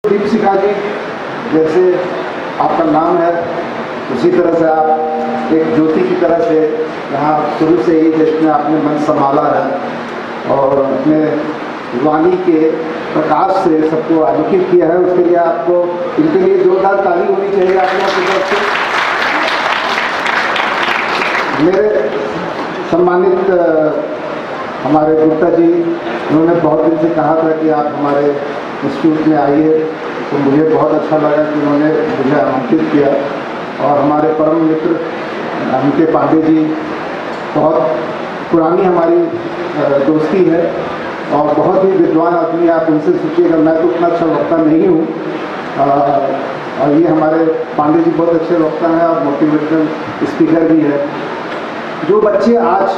दीपशिखा जी, जैसे आपका नाम है उसी तरह से आप एक ज्योति की तरह से यहाँ शुरू से ही देश में आपने मन संभाला है और अपने वाणी के प्रकाश से सबको आलोकित किया है। उसके लिए आपको, इनके लिए जोरदार ताली होनी चाहिए आप लोगों की तरफ से। मेरे सम्मानित हमारे गुप्ता जी, उन्होंने बहुत दिन से कहा था कि आप हमारे इंस्टीट्यूट में आइए, तो मुझे बहुत अच्छा लगा कि उन्होंने मुझे आमंत्रित किया। और हमारे परम मित्र अमिते पांडे जी, बहुत पुरानी हमारी दोस्ती है और बहुत ही विद्वान आदमी, आप उनसे सोचिएगा। मैं तो उतना अच्छा वक्ता नहीं हूँ और ये हमारे पांडे जी बहुत अच्छे वक्ता हैं और मोटिवेशनल स्पीकर भी है। जो बच्चे आज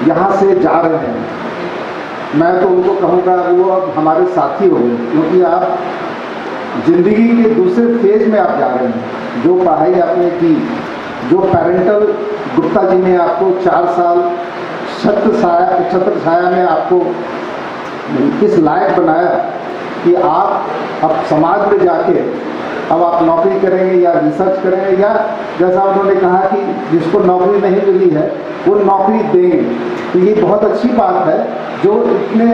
यहाँ से जा रहे हैं, मैं तो उनको कहूँगा वो अब हमारे साथी हो गए, क्योंकि आप ज़िंदगी के दूसरे फेज में आप जा रहे हैं। जो पढ़ाई आपने की, जो पेरेंटल गुप्ता जी ने आपको 4 साल छत्र छाया में आपको इस लायक बनाया कि आप अब समाज में जाके अब आप नौकरी करेंगे या रिसर्च करेंगे, या जैसा उन्होंने कहा कि जिसको नौकरी नहीं मिली है वो नौकरी देंगे। तो ये बहुत अच्छी बात है जो इतने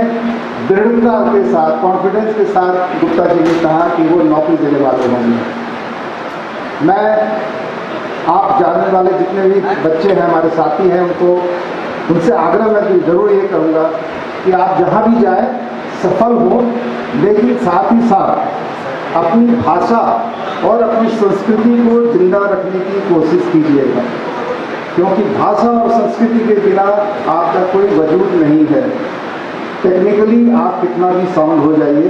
दृढ़ता के साथ, कॉन्फिडेंस के साथ गुप्ता जी ने कहा कि वो नौकरी देने वाले होंगे। मैं आप जानने वाले जितने भी बच्चे हैं, हमारे साथी हैं, उनसे आग्रह मैं ज़रूर ये करूँगा कि आप जहाँ भी जाएं सफल हो, लेकिन साथ ही साथ अपनी भाषा और अपनी संस्कृति को जिंदा रखने की कोशिश कीजिएगा, क्योंकि भाषा और संस्कृति के बिना आपका कोई वजूद नहीं है। टेक्निकली आप कितना भी साउंड हो जाइए,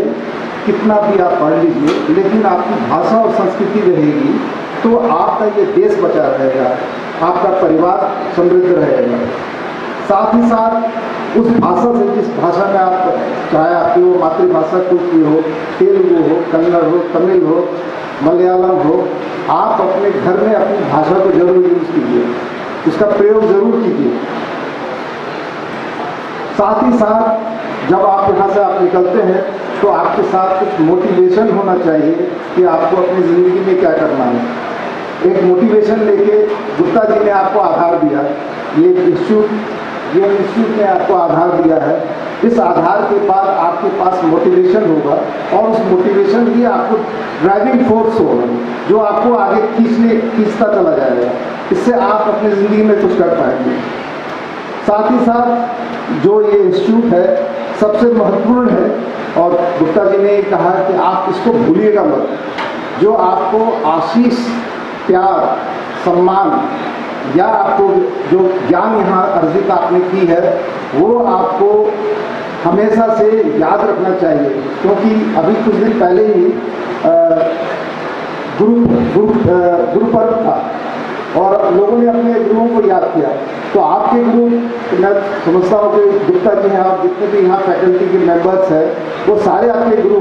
कितना भी आप पढ़ लीजिए, लेकिन आपकी भाषा और संस्कृति रहेगी तो आपका ये देश बचा रहेगा, आपका परिवार समृद्ध रहेगा। साथ ही साथ उस भाषा से, जिस भाषा में आप, चाहे आपकी वो मातृभाषा कुछ भी हो, तेलुगु हो, कन्नड़ हो, तमिल हो, मलयालम हो, आप अपने घर में अपनी भाषा को जरूर यूज़ कीजिए, उसका प्रयोग ज़रूर कीजिए। साथ ही साथ जब आप यहाँ से आप निकलते हैं तो आपके साथ कुछ मोटिवेशन होना चाहिए कि आपको अपनी ज़िंदगी में क्या करना है। एक मोटिवेशन लेके गुप्ता जी ने आपको आधार दिया, ये इंस्टीट्यूट ने आपको आधार दिया है। इस आधार के बाद आपके पास मोटिवेशन होगा और उस मोटिवेशन ही आपको ड्राइविंग फोर्स होगा जो आपको आगे खींचता चला जाएगा। इससे आप अपनी ज़िंदगी में कुछ कर पाएंगे। साथ ही साथ जो ये इंस्टीट्यूट है सबसे महत्वपूर्ण है, और गुप्ता जी ने कहा कि आप इसको भूलिएगा मत। जो आपको आशीष, प्यार, सम्मान या आपको जो ज्ञान यहाँ अर्जित आपने की है वो आपको हमेशा से याद रखना चाहिए, क्योंकि अभी कुछ दिन पहले ही गुरु पर्व था और लोगों ने अपने गुरुओं को याद किया। तो आपके गुरु, मैं समझता हूँ कि गुप्ता जी हैं और जितने भी यहाँ फैकल्टी के मेंबर्स हैं वो सारे आपके गुरु।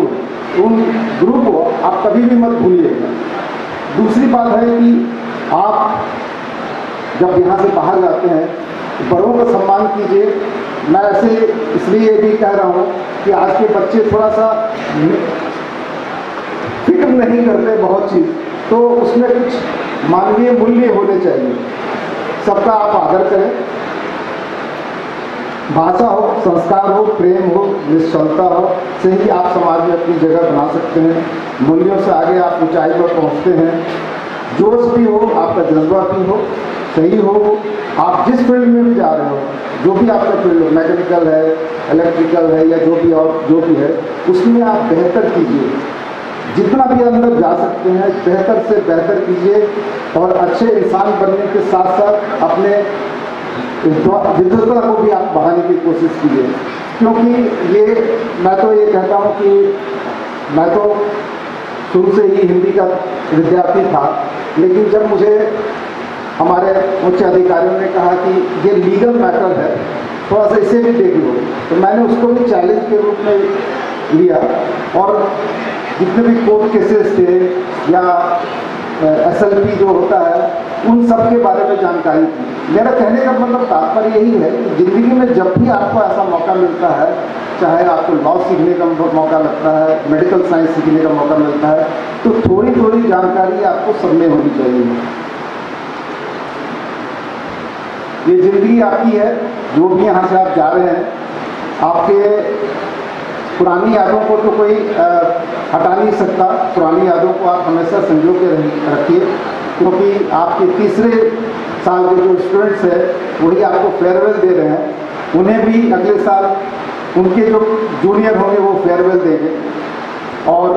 उन गुरु को आप कभी भी मत भूलिएगा। दूसरी बात है कि आप जब यहाँ से बाहर जाते हैं तो बड़ों का सम्मान कीजिए। मैं ऐसे इसलिए भी कह रहा हूँ कि आज के बच्चे थोड़ा सा फिक्र नहीं करते बहुत चीज़, तो उसमें कुछ मानवीय मूल्य होने चाहिए। सबका आप आदर करें, भाषा हो, संस्कार हो, प्रेम हो, निश्चलता हो, से ही आप समाज में अपनी जगह बना सकते हैं। मूल्यों से आगे आप ऊंचाई पर पहुंचते हैं। जोश भी हो, आपका जज्बा भी हो, सही हो, आप जिस फील्ड में भी जा रहे हो, जो भी आपका फील्ड हो, मैकेनिकल है, इलेक्ट्रिकल है या जो भी है, उसमें आप बेहतर कीजिए। जितना भी अंदर जा सकते हैं बेहतर से बेहतर कीजिए और अच्छे इंसान बनने के साथ साथ अपने विद्वता को भी आप बढ़ाने की कोशिश कीजिए। क्योंकि मैं तो ये कहता हूँ कि मैं तो शुरू से ही हिंदी का विद्यार्थी था, लेकिन जब मुझे हमारे उच्च अधिकारियों ने कहा कि ये लीगल मैटर है, थोड़ा सा इसे भी देख लो, तो मैंने उसको भी चैलेंज के रूप में लिया और जितने भी कोर्ट केसेस थे या SLP जो होता है उन सब के बारे में जानकारी थी। मेरा कहने का मतलब तात्पर्य यही है कि ज़िंदगी में जब भी आपको ऐसा मौका मिलता है चाहे आपको लॉ सीखने का मौका लगता है, मेडिकल साइंस सीखने का मौका मिलता है, तो थोड़ी थोड़ी जानकारी आपको सब में होनी चाहिए। ये ज़िंदगी आपकी है, जो भी यहाँ से आप जा रहे हैं, आपके पुरानी यादों को तो कोई हटा नहीं सकता। पुरानी यादों को आप हमेशा संजो के रखिए, क्योंकि आपके तीसरे साल के जो स्टूडेंट्स हैं वही आपको फेयरवेल दे रहे हैं। उन्हें भी अगले साल उनके जो जूनियर होंगे वो फेयरवेल देंगे और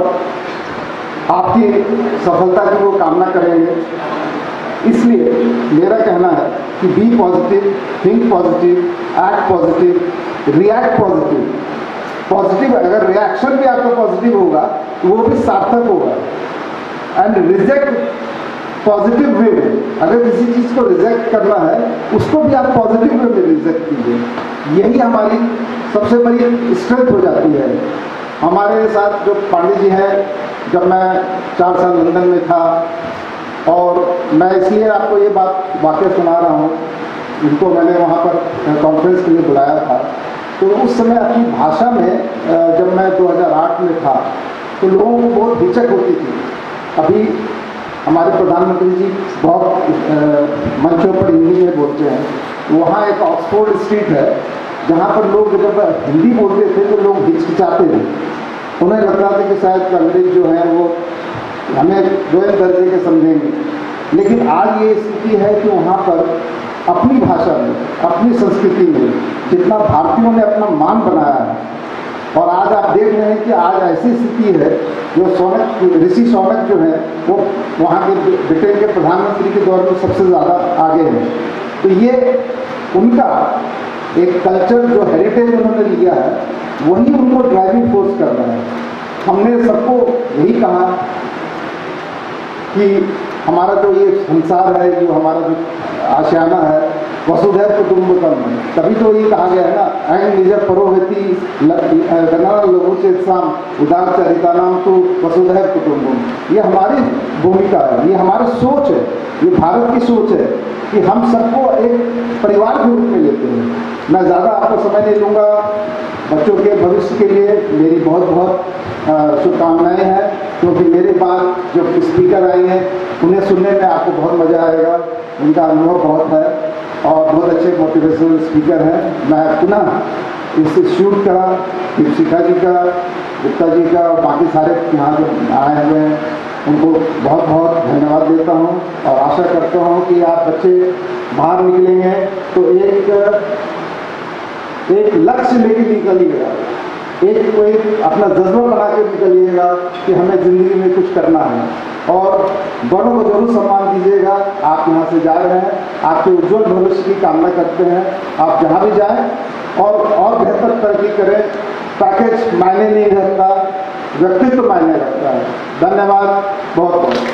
आपकी सफलता की वो कामना करेंगे। इसलिए मेरा कहना है कि be positive, think positive, act positive, react positive. Positive अगर रिएक्शन भी आपका पॉजिटिव होगा तो वो भी सार्थक होगा। एंड रिजेक्ट पॉजिटिव वे में, अगर किसी चीज़ को रिजेक्ट करना है उसको भी आप पॉजिटिव वे में रिजेक्ट कीजिए। यही हमारी सबसे बड़ी स्ट्रेंथ हो जाती है। हमारे साथ जो पांडे जी हैं, जब मैं 4 साल लंदन में था, और मैं इसलिए आपको ये वाक़या सुना रहा हूँ, इनको मैंने वहाँ पर कॉन्फ्रेंस के लिए बुलाया था, तो उस समय अपनी भाषा में जब मैं 2008 में था तो लोगों को बहुत हिचक होती थी। अभी हमारे प्रधानमंत्री जी बहुत मंचों पर हिंदी में बोलते हैं। वहाँ एक ऑक्सफोर्ड स्ट्रीट है जहाँ पर लोग जब हिंदी बोलते थे तो लोग हिचकिचाते थे। उन्हें लगता था कि शायद अंग्रेज जो हैं वो हमें दोयम दर्जे के समझेंगे। लेकिन आज ये स्थिति है कि वहाँ पर अपनी भाषा में, अपनी संस्कृति में जितना भारतीयों ने अपना मान बनाया है, और आज आप देख रहे हैं कि आज ऐसी स्थिति है जो ऋषि सोनक जो है वो वहाँ के ब्रिटेन के प्रधानमंत्री के दौर में सबसे ज़्यादा आगे हैं। तो ये उनका एक कल्चर जो हेरिटेज उन्होंने लिया है वही उनको ड्राइविंग फोर्स कर रहा है। हमने सबको यही कहा कि हमारा जो ये संसार है, जो हमारा जो आशियाना है, वसुधैव कुटुंबकम, तभी तो ये कहा गया है ना, ऐन निज परोहति गणना लघु चेतसाम उदार चरिता नाम तो वसुधैव कुटुंबम। ये हमारी भूमिका है, ये हमारी सोच है, ये भारत की सोच है कि हम सबको एक परिवार के रूप में लेते हैं। मैं ज़्यादा आपको समय नहीं लूँगा। बच्चों के भविष्य के लिए मेरी बहुत बहुत शुभकामनाएँ हैं, क्योंकि मेरे पास जो स्पीकर आए हैं उन्हें सुनने में आपको बहुत मज़ा आएगा। उनका अनुभव बहुत है और बहुत अच्छे मोटिवेशनल स्पीकर हैं। मैं पुनः इस इंस्टीट्यूट का, दीपशिखा जी का, गुप्ता जी का और बाकी सारे यहाँ जो आए हुए हैं उनको बहुत बहुत धन्यवाद देता हूँ और आशा करता हूँ कि आप बच्चे बाहर निकलेंगे तो एक लक्ष्य लेके निकलिएगा, एक कोई अपना जज्बा बना के निकलिएगा कि हमें ज़िंदगी में कुछ करना है, और बड़ों को जरूर सम्मान दीजिएगा। आप यहाँ से जा रहे हैं, आपके उज्जवल भविष्य की कामना करते हैं। आप जहाँ भी जाएं और बेहतर तरक्की करें। पैकेज मायने नहीं रखता, व्यक्तित्व मायने रखता है। धन्यवाद बहुत बहुत।